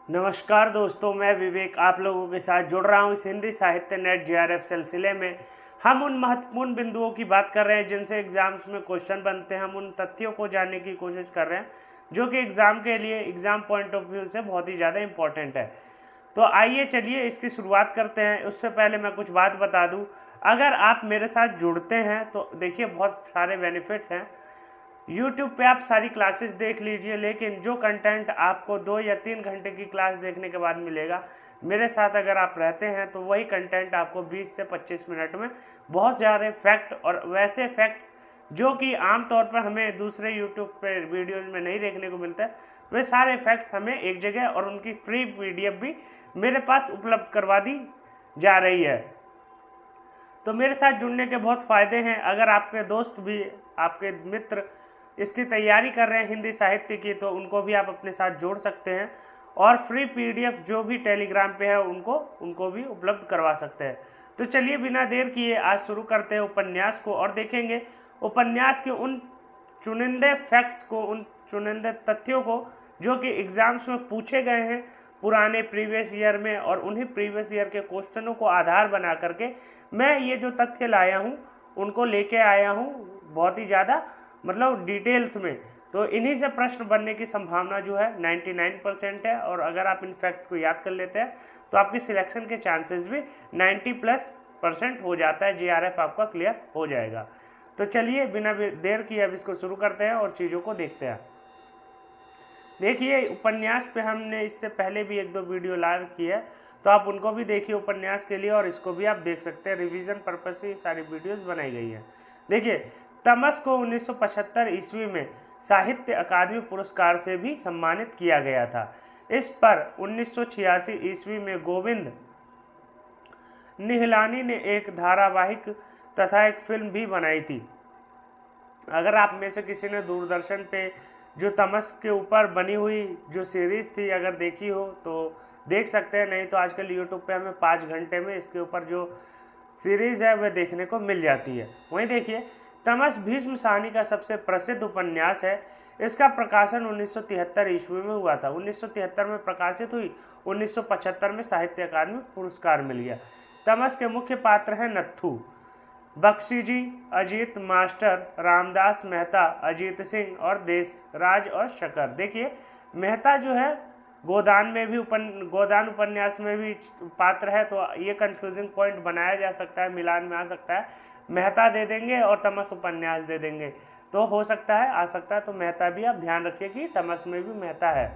नमस्कार दोस्तों, मैं विवेक आप लोगों के साथ जुड़ रहा हूं इस हिंदी साहित्य नेट जेआरएफ सिलसिले में। हम उन महत्वपूर्ण बिंदुओं की बात कर रहे हैं जिनसे एग्जाम्स में क्वेश्चन बनते हैं। हम उन तथ्यों को जानने की कोशिश कर रहे हैं जो कि एग्ज़ाम के लिए एग्ज़ाम पॉइंट ऑफ व्यू से बहुत ही ज़्यादा इंपॉर्टेंट है। तो आइए चलिए इसकी शुरुआत करते हैं। उससे पहले मैं कुछ बात बता दूँ, अगर आप मेरे साथ जुड़ते हैं तो देखिए बहुत सारे बेनिफिट्स हैं। यूट्यूब पे आप सारी क्लासेस देख लीजिए, लेकिन जो कंटेंट आपको 2 या 3 घंटे की क्लास देखने के बाद मिलेगा, मेरे साथ अगर आप रहते हैं तो वही कंटेंट आपको 20 से 25 मिनट में बहुत सारे फैक्ट और वैसे फैक्ट्स जो कि आमतौर पर हमें दूसरे यूट्यूब पे वीडियोज़ में नहीं देखने को मिलता है, वे सारे फैक्ट्स हमें एक जगह और उनकी फ्री पीडीएफ भी मेरे पास उपलब्ध करवा दी जा रही है। तो मेरे साथ जुड़ने के बहुत फ़ायदे हैं। अगर आपके दोस्त भी, आपके मित्र इसकी तैयारी कर रहे हैं हिंदी साहित्य की, तो उनको भी आप अपने साथ जोड़ सकते हैं और फ्री पीडीएफ जो भी टेलीग्राम पे है उनको भी उपलब्ध करवा सकते हैं। तो चलिए बिना देर किए आज शुरू करते हैं उपन्यास को और देखेंगे उपन्यास के उन चुनिंदे फैक्ट्स को, उन चुनिंदे तथ्यों को जो कि एग्जाम्स में पूछे गए हैं पुराने प्रीवियस ईयर में, और उन्हीं प्रीवियस ईयर के क्वेश्चनों को आधार बना करके मैं ये जो तथ्य लाया हूँ उनको लेके आया हूँ बहुत ही ज़्यादा डिटेल्स में। तो इन्हीं से प्रश्न बनने की संभावना जो है 99% है, और अगर आप इन फैक्ट्स को याद कर लेते हैं तो आपकी सिलेक्शन के चांसेस भी 90+% हो जाता है। जेआरएफ आपका क्लियर हो जाएगा। तो चलिए बिना देर किए अब इसको शुरू करते हैं और चीज़ों को देखते हैं। देखिए उपन्यास पे हमने इससे पहले भी 1-2 वीडियो लाइव की है, तो आप उनको भी देखिए उपन्यास के लिए, और इसको भी आप देख सकते हैं। रिवीजन पर्पज से ये सारी वीडियोस बनाई गई हैं। देखिए तमस को 1975 ईस्वी में साहित्य अकादमी पुरस्कार से भी सम्मानित किया गया था। इस पर 1986 ईस्वी में गोविंद निहलानी ने एक धारावाहिक तथा एक फिल्म भी बनाई थी। अगर आप में से किसी ने दूरदर्शन पे जो तमस के ऊपर बनी हुई जो सीरीज़ थी अगर देखी हो तो देख सकते हैं, नहीं तो आजकल यूट्यूब पे हमें 5 घंटे में इसके ऊपर जो सीरीज़ है वह देखने को मिल जाती है। वहीं देखिए तमस भीष्म साहनी का सबसे प्रसिद्ध उपन्यास है। इसका प्रकाशन 1973 ईस्वी में हुआ था। 1973 में प्रकाशित हुई, 1975 में साहित्य अकादमी पुरस्कार मिल गया। तमस के मुख्य पात्र हैं नत्थू, बख्शी जी, अजीत मास्टर, रामदास मेहता, अजीत सिंह और देशराज और शकर। देखिए मेहता जो है गोदान में भी गोदान उपन्यास में भी पात्र है, तो ये कंफ्यूजिंग पॉइंट बनाया जा सकता है, मिलान में आ सकता है। मेहता दे देंगे और तमस उपन्यास दे देंगे तो हो सकता है, आ सकता है। तो मेहता भी आप ध्यान रखिए कि तमस में भी मेहता है।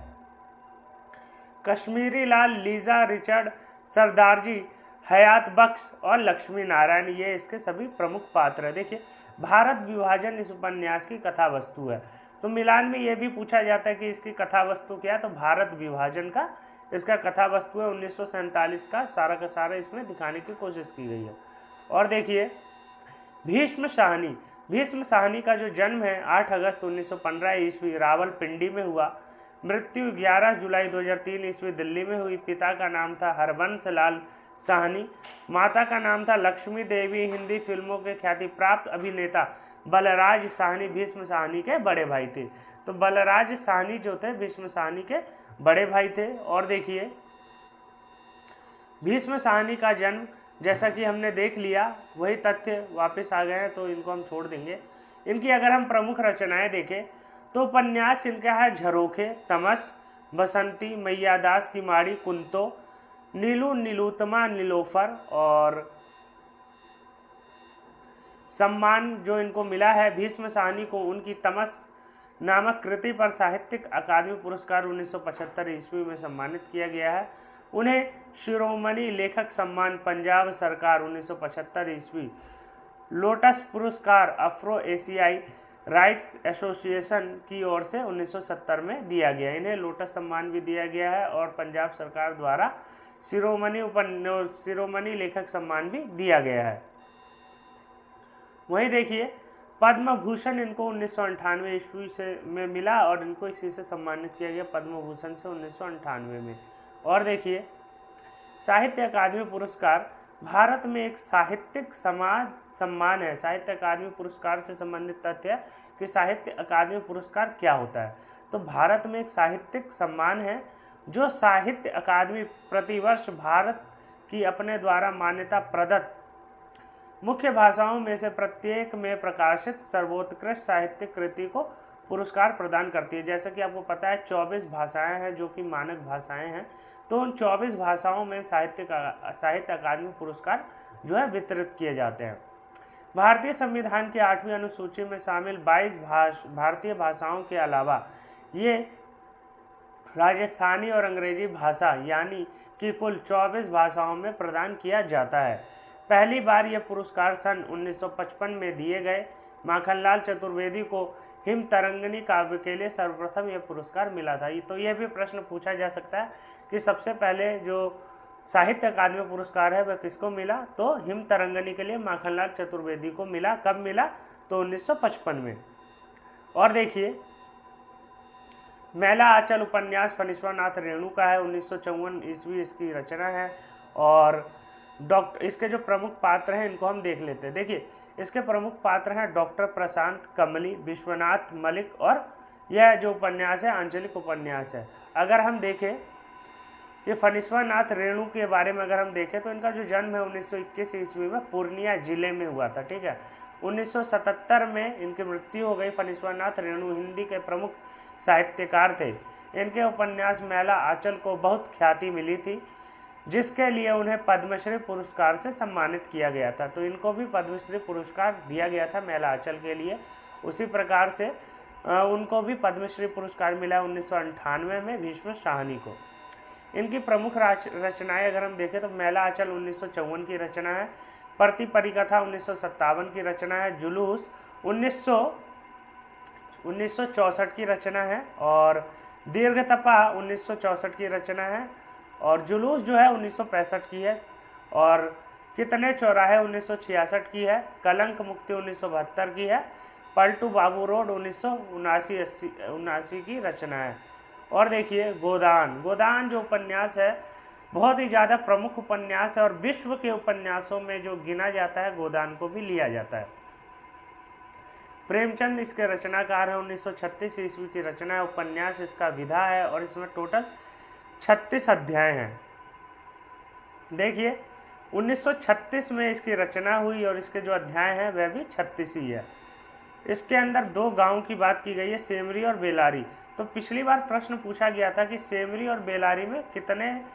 कश्मीरी लाल, लीजा, रिचर्ड, सरदारजी, हयात बख्श और लक्ष्मी नारायण, ये इसके सभी प्रमुख पात्र है। देखिए भारत विभाजन इस उपन्यास की कथा वस्तु है। तो मिलान में ये भी पूछा जाता है कि इसकी कथा वस्तु क्या है, तो भारत विभाजन का इसका कथा वस्तु है। 1947 का सारा इसमें दिखाने की कोशिश की गई है। और देखिए भीष्म साहनी का जो जन्म है 8 अगस्त 1915 ईस्वी रावलपिंडी में हुआ। मृत्यु 11 जुलाई 2003 ईस्वी दिल्ली में हुई। पिता का नाम था हरबंस लाल साहनी, माता का नाम था लक्ष्मी देवी। हिंदी फिल्मों के ख्याति प्राप्त अभिनेता बलराज साहनी भीष्म साहनी के बड़े भाई थे। तो बलराज साहनी जो थे भीष्म साहनी के बड़े भाई थे। और देखिए भीष्म साहनी का जन्म जैसा कि हमने देख लिया, वही तथ्य वापस आ गए हैं तो इनको हम छोड़ देंगे। इनकी अगर हम प्रमुख रचनाएं देखें तो उपन्यास इनका है झरोखे, तमस, बसंती, मैयादास की माड़ी, कुंतो, नीलू, नीलूतमा, नीलोफर। और सम्मान जो इनको मिला है भीष्म साहनी को उनकी तमस नामक कृति पर साहित्यिक अकादमी पुरस्कार 1975 ईस्वी में सम्मानित किया गया है। उन्हें शिरोमणि लेखक सम्मान पंजाब सरकार 1975 ईस्वी, लोटस पुरस्कार अफ्रो एशियाई राइट्स एसोसिएशन की ओर से 1970 में दिया गया। इन्हें लोटस सम्मान भी दिया गया है और पंजाब सरकार द्वारा शिरोमणि लेखक सम्मान भी दिया गया है। वहीं देखिए पद्म भूषण इनको 1998 ईस्वी से में मिला और इनको इसी से सम्मानित किया गया पद्म भूषण से 1998 में। और देखिए साहित्य अकादमी पुरस्कार भारत में एक साहित्यिक सम्मान है। साहित्य अकादमी पुरस्कार से संबंधित तथ्य है कि साहित्य अकादमी पुरस्कार क्या होता है। तो भारत में एक साहित्यिक सम्मान है जो साहित्य अकादमी प्रतिवर्ष भारत की अपने द्वारा मान्यता प्रदत्त मुख्य भाषाओं में से प्रत्येक में प्रकाशित सर्वोत्कृष्ट साहित्यिक कृति को पुरस्कार प्रदान करती है। जैसा कि आपको पता है 24 भाषाएं हैं जो कि मानक भाषाएं हैं, तो उन 24 भाषाओं में साहित्य अकादमी पुरस्कार जो है वितरित किए जाते हैं। भारतीय संविधान की 8वीं अनुसूची में शामिल 22 भारतीय भाषाओं के अलावा ये राजस्थानी और अंग्रेजी भाषा यानी कि कुल 24 भाषाओं में प्रदान किया जाता है। पहली बार यह पुरस्कार सन 1955 में दिए गए। माखनलाल चतुर्वेदी को हिम तरंगिणी काव्य के लिए सर्वप्रथम यह पुरस्कार मिला था। तो यह भी प्रश्न पूछा जा सकता है कि सबसे पहले जो साहित्य अकादमी पुरस्कार है वह किसको मिला, तो हिम तरंगिणी के लिए माखनलाल चतुर्वेदी को मिला। कब मिला, तो 1955 में। और देखिए, मैला आंचल उपन्यास फणीश्वरनाथ रेणु का है, 1954 ईस्वी इसकी रचना है। और इसके जो प्रमुख पात्र हैं इनको हम देख लेते हैं। देखिए, इसके प्रमुख पात्र हैं डॉक्टर प्रशांत कमली, विश्वनाथ मलिक, और यह जो उपन्यास है आंचलिक उपन्यास है। अगर हम देखें कि फणीश्वरनाथ रेणु के बारे में अगर हम देखें तो इनका जो जन्म है 1921 ईस्वी में पूर्णिया जिले में हुआ था। ठीक है, 1977 में इनकी मृत्यु हो गई। फणीश्वरनाथ रेणु हिंदी के प्रमुख साहित्यकार थे। इनके उपन्यास मैला आंचल को बहुत ख्याति मिली थी, जिसके लिए उन्हें पद्मश्री पुरस्कार से सम्मानित किया गया था। तो इनको भी पद्मश्री पुरस्कार दिया गया था मैला आंचल के लिए। उसी प्रकार से उनको भी पद्मश्री पुरस्कार मिला 1998 में भीष्म शाहनी को। इनकी प्रमुख रचनाएं अगर हम देखें तो मैला आंचल 1954 की रचना है, प्रति परिकथा 1957 की रचना है, जुलूस 1964 की रचना है, और दीर्घतपा 1964 की रचना है, और जुलूस जो है 1965 की है, और कितने चौराहे 1966 की है, कलंक मुक्ति 1972 की है, पलटू बाबू रोड 1979 की रचना है। और देखिए, गोदान जो उपन्यास है बहुत ही ज़्यादा प्रमुख उपन्यास है, और विश्व के उपन्यासों में जो गिना जाता है गोदान को भी लिया जाता है। प्रेमचंद इसके रचनाकार है, 1936 ईस्वी की रचना है। उपन्यास इसका विधा है और इसमें टोटल 36 अध्याय हैं। देखिए, 1936 में इसकी रचना हुई और इसके जो अध्याय हैं वह भी 36 ही है। इसके अंदर 2 गांव की बात की गई है, सेमरी और बेलारी। तो पिछली बार प्रश्न पूछा गया था कि सेमरी और बेलारी में कितने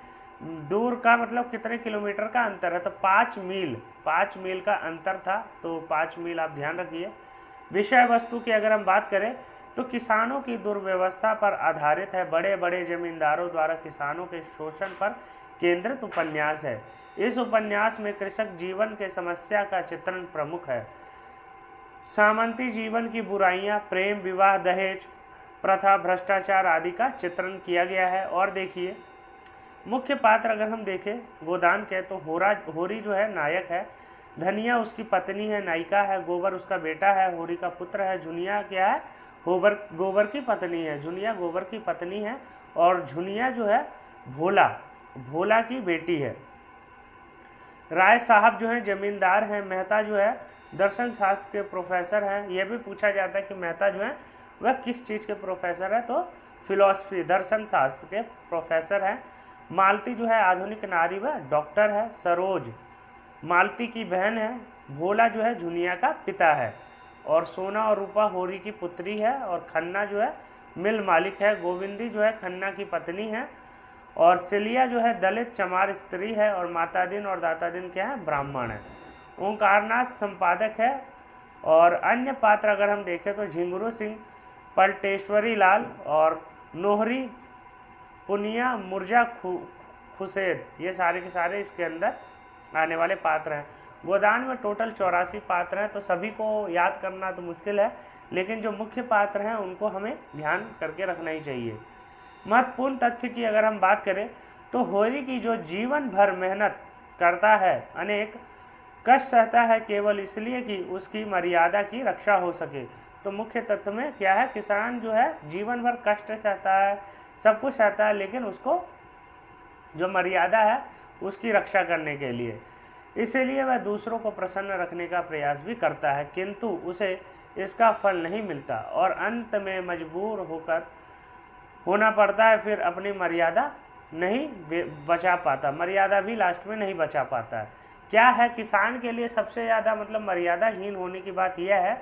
दूर का, मतलब कितने किलोमीटर का अंतर है, तो 5 मील का अंतर था। तो 5 मील आप ध्यान रखिए। विषय वस्तु की अगर हम बात करें तो किसानों की दुर्व्यवस्था पर आधारित है। बड़े बड़े जमींदारों द्वारा किसानों के शोषण पर केंद्रित उपन्यास है। इस उपन्यास में कृषक जीवन के समस्या का चित्रण प्रमुख है। सामंती जीवन की बुराइयां, प्रेम, विवाह, दहेज प्रथा, भ्रष्टाचार आदि का चित्रण किया गया है। और देखिए, मुख्य पात्र अगर हम देखें गोदान के तो होरी जो है नायक है, धनिया उसकी पत्नी है, नायिका है, गोबर उसका बेटा है, होरी का पुत्र है, झुनिया क्या है, गोबर की पत्नी है, झुनिया गोबर की पत्नी है, और झुनिया जो है भोला की बेटी है। राय साहब जो है जमींदार हैं, मेहता जो है दर्शन शास्त्र के प्रोफेसर हैं। यह भी पूछा जाता है कि मेहता जो है वह किस चीज़ के प्रोफेसर है, तो फिलॉसफी दर्शन शास्त्र के प्रोफेसर हैं। मालती जो है आधुनिक नारी व डॉक्टर है। सरोज मालती की बहन है। भोला जो है झुनिया का पिता है, और सोना और रूपा होरी की पुत्री है, और खन्ना जो है मिल मालिक है। गोविंदी जो है खन्ना की पत्नी है, और सिलिया जो है दलित चमार स्त्री है, और माता दिन और दाता दिन क्या है, ब्राह्मण है। ओंकारनाथ संपादक है। और अन्य पात्र अगर हम देखें तो झिंगुरू सिंह, पलटेश्वरी लाल, और नोहरी, पुनिया, मुर्जा खुसेद, ये सारे के सारे इसके अंदर आने वाले पात्र हैं। गोदान में टोटल 84 पात्र हैं, तो सभी को याद करना तो मुश्किल है, लेकिन जो मुख्य पात्र हैं उनको हमें ध्यान करके रखना ही चाहिए। महत्वपूर्ण तथ्य की अगर हम बात करें तो होरी की जो जीवन भर मेहनत करता है, अनेक कष्ट सहता है, केवल इसलिए कि उसकी मर्यादा की रक्षा हो सके। तो मुख्य तत्व में क्या है, किसान जो है जीवन भर कष्ट सहता है, सब कुछ सहता है, लेकिन उसको जो मर्यादा है उसकी रक्षा करने के लिए, इसीलिए वह दूसरों को प्रसन्न रखने का प्रयास भी करता है, किंतु उसे इसका फल नहीं मिलता और अंत में मजबूर होना पड़ता है फिर अपनी मर्यादा नहीं बचा पाता, मर्यादा भी लास्ट में नहीं बचा पाता है। क्या है, किसान के लिए सबसे ज़्यादा मतलब मर्यादाहीन होने की बात यह है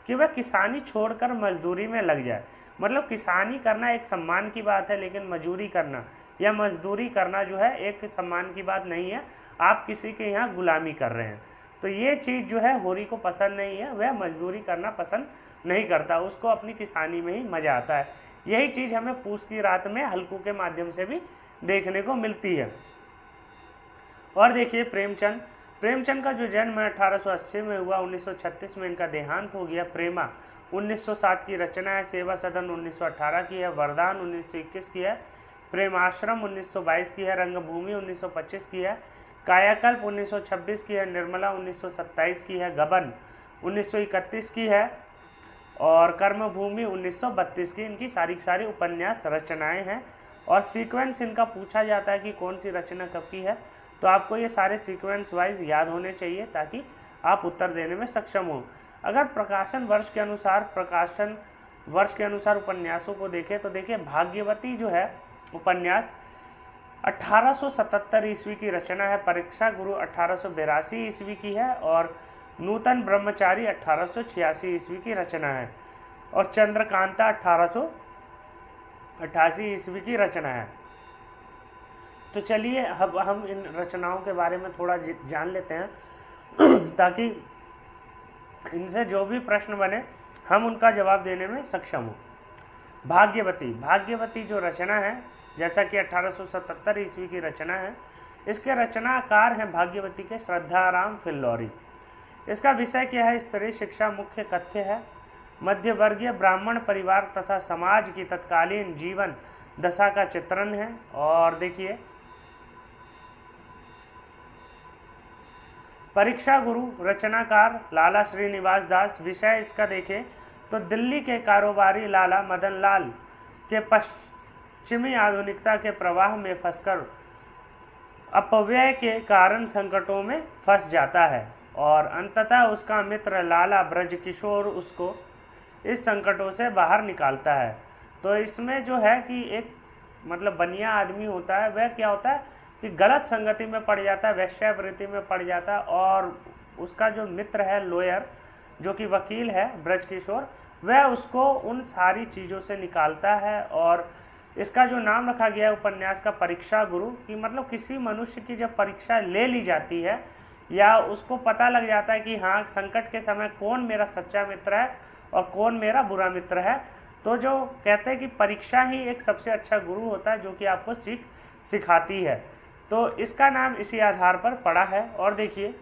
कि वह किसानी छोड़कर मजदूरी में लग जाए। मतलब किसानी करना एक सम्मान की बात है, लेकिन मजदूरी करना या मजदूरी करना जो है एक सम्मान की बात नहीं है, आप किसी के यहाँ गुलामी कर रहे हैं। तो ये चीज़ जो है होरी को पसंद नहीं है, वह मजदूरी करना पसंद नहीं करता, उसको अपनी किसानी में ही मज़ा आता है। यही चीज़ हमें पूस की रात में हल्कू के माध्यम से भी देखने को मिलती है। और देखिए प्रेमचंद का जो जन्म है 1880 में हुआ, 1936 में इनका देहांत हो गया। प्रेमा 1907 की रचना है, सेवा सदन 1918 की है, वरदान 1921 की है, प्रेमाश्रम 1922 की है, रंगभूमि 1925 की है, कायाकल्प 1926 की है, निर्मला 1927 की है, गबन 1931 की है और कर्मभूमि 1932 की। इनकी सारी उपन्यास रचनाएं हैं। और सीक्वेंस इनका पूछा जाता है कि कौन सी रचना कब की है, तो आपको ये सारे सीक्वेंस वाइज याद होने चाहिए ताकि आप उत्तर देने में सक्षम हो। अगर प्रकाशन वर्ष के अनुसार उपन्यासों को देखें तो देखिए भाग्यवती जो है उपन्यास 1877 ईस्वी की रचना है, परीक्षा गुरु 1882 ईस्वी की है और नूतन ब्रह्मचारी 1886 ईस्वी की रचना है और चंद्रकांता 1888 ईस्वी की रचना है। तो चलिए अब हम इन रचनाओं के बारे में थोड़ा जान लेते हैं ताकि इनसे जो भी प्रश्न बने हम उनका जवाब देने में सक्षम हो। भाग्यवती जो रचना है, जैसा कि 1877 ईस्वी की रचना है, इसके रचनाकार हैं भाग्यवती के श्रद्धाराम फिल्लौरी। इसका विषय क्या है, स्त्री शिक्षा मुख्य कथ्य है, मध्यवर्गीय ब्राह्मण परिवार तथा समाज की तत्कालीन जीवन दशा का चित्रण है। और देखिए परीक्षा गुरु रचनाकार लाला श्रीनिवास दास, विषय इसका देखें तो दिल्ली के कारोबारी लाला मदन लाल के पश्चिमी आधुनिकता के प्रवाह में फंसकर अपव्यय के कारण संकटों में फंस जाता है और अंततः उसका मित्र लाला ब्रजकिशोर उसको इस संकटों से बाहर निकालता है। तो इसमें जो है कि एक मतलब बनिया आदमी होता है, वह क्या होता है कि गलत संगति में पड़ जाता है, वेश्यावृत्ति में पड़ जाता है और उसका जो मित्र है लॉयर जो कि वकील है ब्रजकिशोर, वह उसको उन सारी चीज़ों से निकालता है। और इसका जो नाम रखा गया है उपन्यास का परीक्षा गुरु, कि मतलब किसी मनुष्य की जब परीक्षा ले ली जाती है या उसको पता लग जाता है कि हाँ संकट के समय कौन मेरा सच्चा मित्र है और कौन मेरा बुरा मित्र है, तो जो कहते हैं कि परीक्षा ही एक सबसे अच्छा गुरु होता है जो कि आपको सिखाती है। तो इसका नाम इसी आधार पर पड़ा है। और देखिए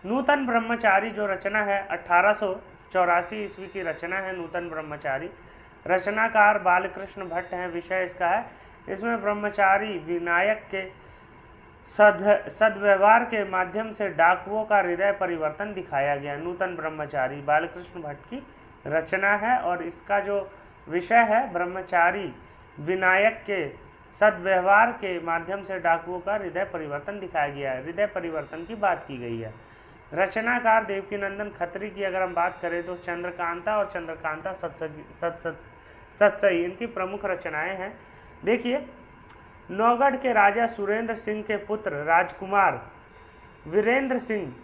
नूतन ब्रह्मचारी जो रचना है 1884 ईस्वी की रचना है, नूतन ब्रह्मचारी, रचनाकार बालकृष्ण भट्ट हैं, विषय इसका है इसमें ब्रह्मचारी विनायक के सद्व्यवहार के माध्यम से डाकुओं का हृदय परिवर्तन दिखाया गया। नूतन ब्रह्मचारी बालकृष्ण भट्ट की रचना है और इसका जो विषय है ब्रह्मचारी विनायक के सद्व्यवहार के माध्यम से डाकुओं का हृदय परिवर्तन दिखाया गया है, हृदय परिवर्तन की बात की गई है। रचनाकार देवकीनंदन खत्री की अगर हम बात करें तो चंद्रकांता और चंद्रकांता सत्सई इनकी प्रमुख रचनाएं हैं। देखिए नौगढ़ के राजा सुरेंद्र सिंह के पुत्र राजकुमार वीरेंद्र सिंह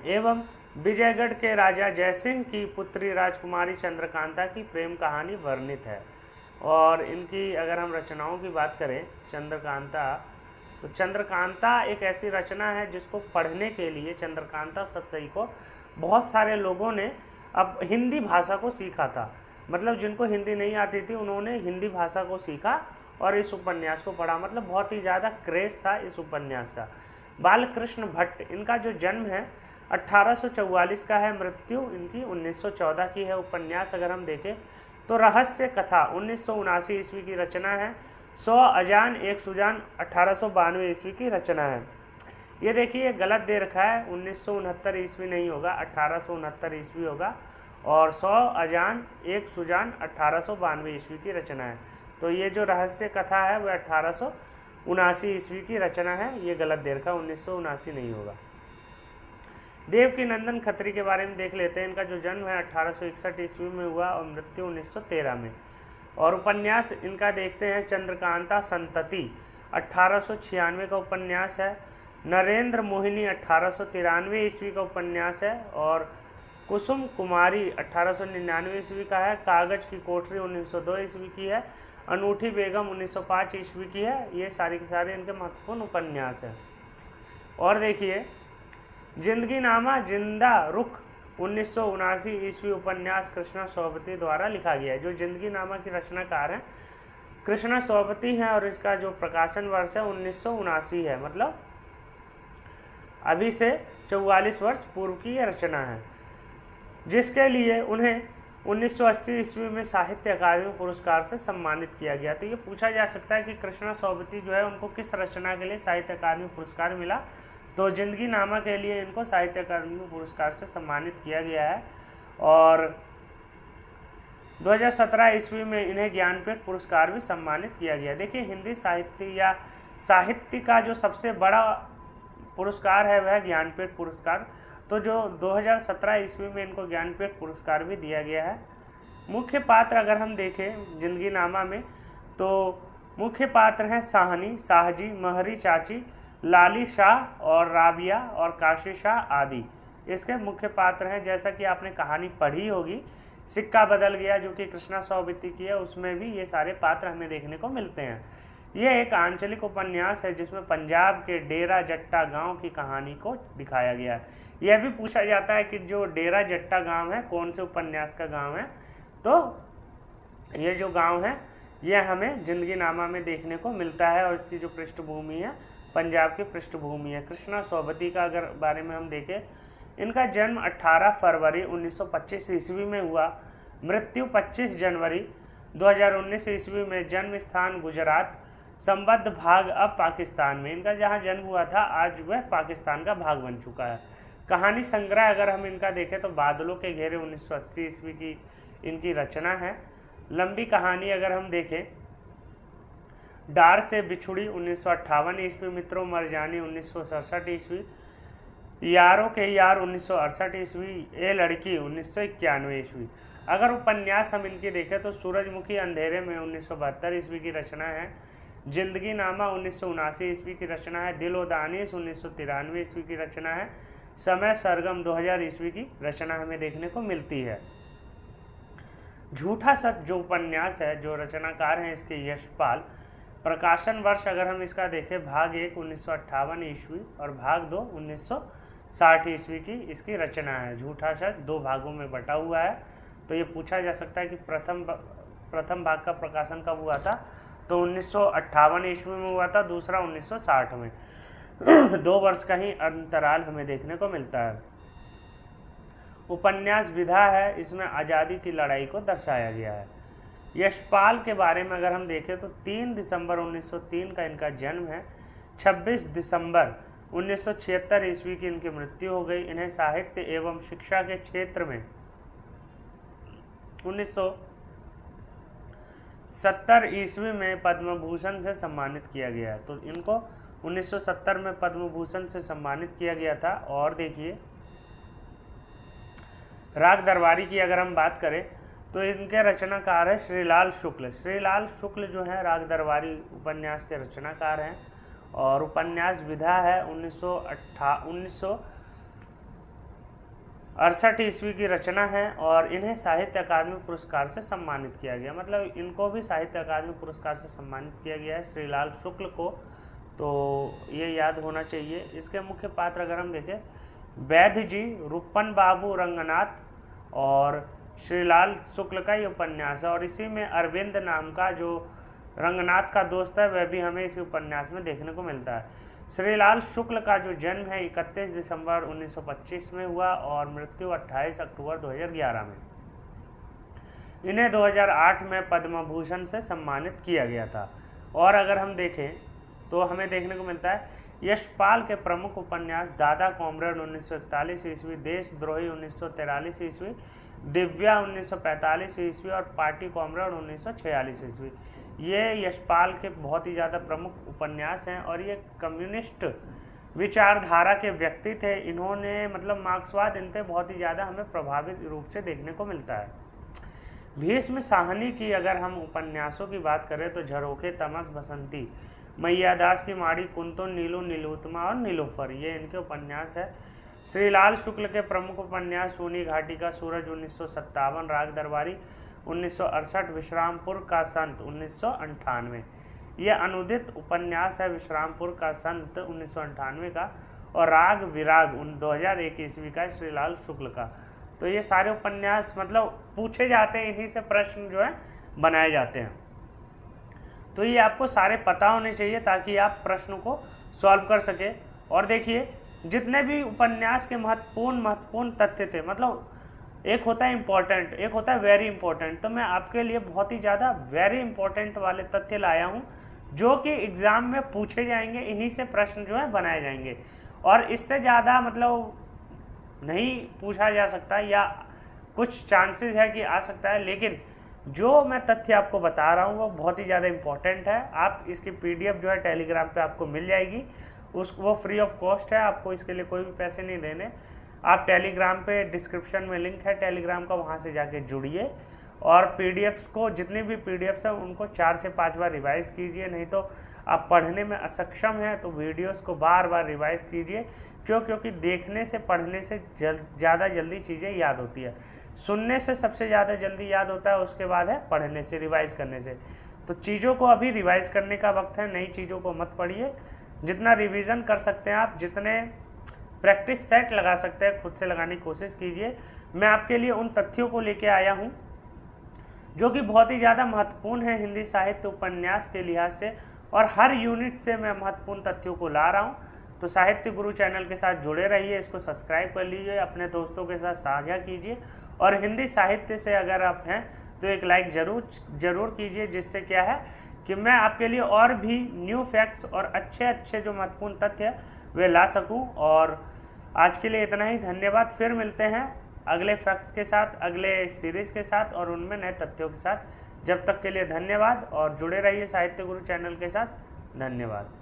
एवं विजयगढ़ के राजा जयसिंह की पुत्री राजकुमारी चंद्रकांता की प्रेम कहानी वर्णित है। और इनकी अगर हम रचनाओं की बात करें चंद्रकांता, तो चंद्रकांता एक ऐसी रचना है जिसको पढ़ने के लिए चंद्रकांता सत्सई को बहुत सारे लोगों ने अब हिंदी भाषा को सीखा था। मतलब जिनको हिंदी नहीं आती थी उन्होंने हिंदी भाषा को सीखा और इस उपन्यास को पढ़ा। मतलब बहुत ही ज़्यादा क्रेज था इस उपन्यास का। बालकृष्ण भट्ट, इनका जो जन्म है 1844 का है, मृत्यु इनकी 1914 की है। उपन्यास अगर हम देखें तो रहस्य कथा 1979 ईस्वी की रचना है, 100 अजान एक सुजान 1892 ईस्वी की रचना है। ये देखिए गलत दे रखा है, 1969 ईस्वी नहीं होगा, 1869 ईस्वी होगा और 100 अजान एक सुजान 1892 ईस्वी की रचना है। तो ये जो रहस्य कथा है वह 1879 ईस्वी की रचना है, ये गलत दे रखा, 1979 नहीं होगा। देवकीनंदन खत्री के बारे में देख लेते हैं। इनका जो जन्म है 1861 ईस्वी में हुआ और मृत्यु 1913 में। और उपन्यास इनका देखते हैं चंद्रकांता संतति 1896 का उपन्यास है। नरेंद्र मोहिनी 1893 ईस्वी का उपन्यास है। और कुसुम कुमारी 1899 ईस्वी का है। कागज की कोठरी 1902 ईस्वी की है। अनूठी बेगम 1905 ईस्वी की है। ये सारी के सारे इनके महत्वपूर्ण उपन्यास हैं। और देखिए जिंदगी नामा जिंदा रुख 1979 ईस्वी उपन्यास कृष्णा सोबती द्वारा लिखा गया है। जो जिंदगी नामा की रचनाकार हैं कृष्णा सोबती हैं और इसका जो प्रकाशन वर्ष है 1979 है, मतलब अभी से 44 वर्ष पूर्व की यह रचना है, जिसके लिए उन्हें 1980 ईस्वी में साहित्य अकादमी पुरस्कार से सम्मानित किया गया। तो ये पूछा जा सकता है कि कृष्णा सोबती जो है उनको किस रचना के लिए साहित्य अकादमी पुरस्कार मिला। तो जिंदगी नामा के लिए इनको साहित्य अकादमी पुरस्कार से सम्मानित किया गया है। और 2017 ईस्वी में इन्हें ज्ञानपीठ पुरस्कार भी सम्मानित किया गया। देखिए हिंदी साहित्य या साहित्य का जो सबसे बड़ा पुरस्कार है वह ज्ञानपीठ पुरस्कार। तो जो 2017 ईस्वी में इनको ज्ञानपीठ पुरस्कार भी दिया गया है। मुख्य पात्र अगर हम देखें जिंदगी नामा में तो मुख्य पात्र हैं साहनी, शाहजी, महरी चाची, लाली शाह और राबिया और काशी शाह आदि इसके मुख्य पात्र हैं। जैसा कि आपने कहानी पढ़ी होगी सिक्का बदल गया जो कि कृष्णा सोबती की है, उसमें भी ये सारे पात्र हमें देखने को मिलते हैं। यह एक आंचलिक उपन्यास है जिसमें पंजाब के डेरा जट्टा गांव की कहानी को दिखाया गया है। यह भी पूछा जाता है कि जो डेरा जट्टा गांव है कौन से उपन्यास का गांव है। तो ये जो गांव है यह हमें जिंदगी नामा में देखने को मिलता है और इसकी जो पृष्ठभूमि है पंजाब की पृष्ठभूमि है। कृष्णा सोबती का अगर बारे में हम देखें इनका जन्म 18 फरवरी 1925 ईस्वी में हुआ। मृत्यु 25 जनवरी 2019 ईस्वी में। जन्म स्थान गुजरात। संबद्ध भाग अब पाकिस्तान में। इनका जहाँ जन्म हुआ था आज वह पाकिस्तान का भाग बन चुका है। कहानी संग्रह अगर हम इनका देखें तो बादलों के घेरे 1980 ईस्वी की इनकी रचना है। लंबी कहानी अगर हम देखें डार से बिछुड़ी 1958 ईस्वी, मित्रों मर जानी 1967 ईस्वी, यारों के यार 1968 ईस्वी, ए लड़की 1991 ईस्वी। अगर उपन्यास हम इनके देखें तो सूरजमुखी अंधेरे में 1972 ईस्वी की रचना है। जिंदगी नामा 1979 ईस्वी की रचना है। दिल ओ दानिश 1993 ईस्वी की रचना है। समय सरगम 2000 ईस्वी की रचना हमें देखने को मिलती है। झूठा सच जो उपन्यास है जो रचनाकार हैं इसके यशपाल। प्रकाशन वर्ष अगर हम इसका देखें भाग 1 1958 ईस्वी और भाग 2 1960 ईस्वी की इसकी रचना है। झूठा सच 2 भागों में बटा हुआ है। तो ये पूछा जा सकता है कि प्रथम भाग का प्रकाशन कब हुआ था। तो 1958 ईस्वी में हुआ था, दूसरा 1960 में। 2 वर्ष का ही अंतराल हमें देखने को मिलता है। उपन्यास विधा है, इसमें आज़ादी की लड़ाई को दर्शाया गया है। यशपाल के बारे में अगर हम देखें तो 3 दिसंबर 1903 का इनका जन्म है। 26 दिसंबर 1976 ईस्वी की इनकी मृत्यु हो गई। इन्हें साहित्य एवं शिक्षा के क्षेत्र में 1970 ईस्वी में पद्म भूषण से सम्मानित किया गया है। तो इनको 1970 में पद्म भूषण से सम्मानित किया गया था। और देखिए राग दरबारी की अगर हम बात करें तो इनके रचनाकार है श्रीलाल शुक्ल। श्रीलाल शुक्ल जो है राग दरबारी उपन्यास के रचनाकार हैं। और उपन्यास विधा है 1968 ईस्वी की रचना है और इन्हें साहित्य अकादमी पुरस्कार से सम्मानित किया गया। मतलब इनको भी साहित्य अकादमी पुरस्कार से सम्मानित किया गया है श्रीलाल शुक्ल को। तो ये याद होना चाहिए। इसके मुख्य पात्र अगर हम देखें वैद्य जी, रूपन बाबू, रंगनाथ और श्रीलाल शुक्ल का ये उपन्यास है। और इसी में अरविंद नाम का जो रंगनाथ का दोस्त है वह भी हमें इसी उपन्यास में देखने को मिलता है। श्रीलाल शुक्ल का जो जन्म है 31 दिसंबर 1925 में हुआ और मृत्यु 28 अक्टूबर 2011 में। इन्हें 2008 में पद्म भूषण से सम्मानित किया गया था। और अगर हम देखें तो हमें देखने को मिलता है यशपाल के प्रमुख उपन्यास दादा कॉमरेड 1941 ईस्वी, देशद्रोही 1943 ईस्वी, दिव्या 1945 ईस्वी और पार्टी कॉमरेड 1946 ईस्वी। ये यशपाल के बहुत ही ज़्यादा प्रमुख उपन्यास हैं और ये कम्युनिस्ट विचारधारा के व्यक्ति थे। इन्होंने मतलब मार्क्सवाद इन पे बहुत ही ज़्यादा हमें प्रभावित रूप से देखने को मिलता है। भीष्म साहनी की अगर हम उपन्यासों की बात करें तो झरोखे, तमस, बसंती, मैयादास की माड़ी, कुंतो, नीलू, नीलूतमा और नीलोफर, ये इनके उपन्यास है। श्रीलाल शुक्ल के प्रमुख उपन्यास सोनी घाटी का सूरज 1957, राग दरबारी 1968, विश्रामपुर का संत 1998, ये अनुदित उपन्यास है विश्रामपुर का संत 1998 का, और राग विराग 2001 ईस्वी का श्रीलाल शुक्ल का। तो ये सारे उपन्यास मतलब पूछे जाते हैं, इन्हीं से प्रश्न जो है बनाए जाते हैं। तो ये आपको सारे पता होने चाहिए ताकि आप प्रश्न को सॉल्व कर सके। और देखिए जितने भी उपन्यास के महत्वपूर्ण तथ्य थे, मतलब एक होता है इम्पोर्टेंट, एक होता है वेरी इंपॉर्टेंट, तो मैं आपके लिए बहुत ही ज़्यादा वेरी इंपॉर्टेंट वाले तथ्य लाया हूँ जो कि एग्ज़ाम में पूछे जाएंगे, इन्हीं से प्रश्न जो है बनाए जाएंगे, और इससे ज़्यादा मतलब नहीं पूछा जा सकता, या कुछ चांसेस है कि आ सकता है, लेकिन जो मैं तथ्य आपको बता रहा हूँ वो बहुत ही ज़्यादा इम्पोर्टेंट है। आप इसकी PDF जो है टेलीग्राम पे आपको मिल जाएगी, वो फ्री ऑफ कॉस्ट है, आपको इसके लिए कोई भी पैसे नहीं देने। आप टेलीग्राम पे डिस्क्रिप्शन में लिंक है टेलीग्राम का, वहाँ से जाके जुड़िए, और PDFs को, जितनी भी PDFs हैं उनको 4 से 5 बार रिवाइज़ कीजिए, नहीं तो आप पढ़ने में असक्षम हैं तो वीडियोस को बार बार रिवाइज़ कीजिए। क्योंकि देखने से, पढ़ने से ज़्यादा जल्दी चीज़ें याद होती है, सुनने से सबसे ज़्यादा जल्दी याद होता है, उसके बाद है पढ़ने से, रिवाइज़ करने से। तो चीज़ों को अभी रिवाइज़ करने का वक्त है, नई चीज़ों को मत पढ़िए। जितना रिवीजन कर सकते हैं आप, जितने प्रैक्टिस सेट लगा सकते हैं खुद से लगाने की कोशिश कीजिए। मैं आपके लिए उन तथ्यों को लेके आया हूँ जो कि बहुत ही ज़्यादा महत्वपूर्ण है हिंदी साहित्य उपन्यास के लिहाज से, और हर यूनिट से मैं महत्वपूर्ण तथ्यों को ला रहा हूँ। तो साहित्य गुरु चैनल के साथ जुड़े रहिए, इसको सब्सक्राइब कर लीजिए, अपने दोस्तों के साथ साझा कीजिए, और हिंदी साहित्य से अगर आप हैं तो एक लाइक ज़रूर कीजिए, जिससे क्या है कि मैं आपके लिए और भी न्यू फैक्ट्स और अच्छे जो महत्वपूर्ण तथ्य है वे ला सकूं। और आज के लिए इतना ही, धन्यवाद। फिर मिलते हैं अगले फैक्ट्स के साथ, अगले सीरीज़ के साथ और उनमें नए तथ्यों के साथ। जब तक के लिए धन्यवाद, और जुड़े रहिए साहित्य गुरु चैनल के साथ। धन्यवाद।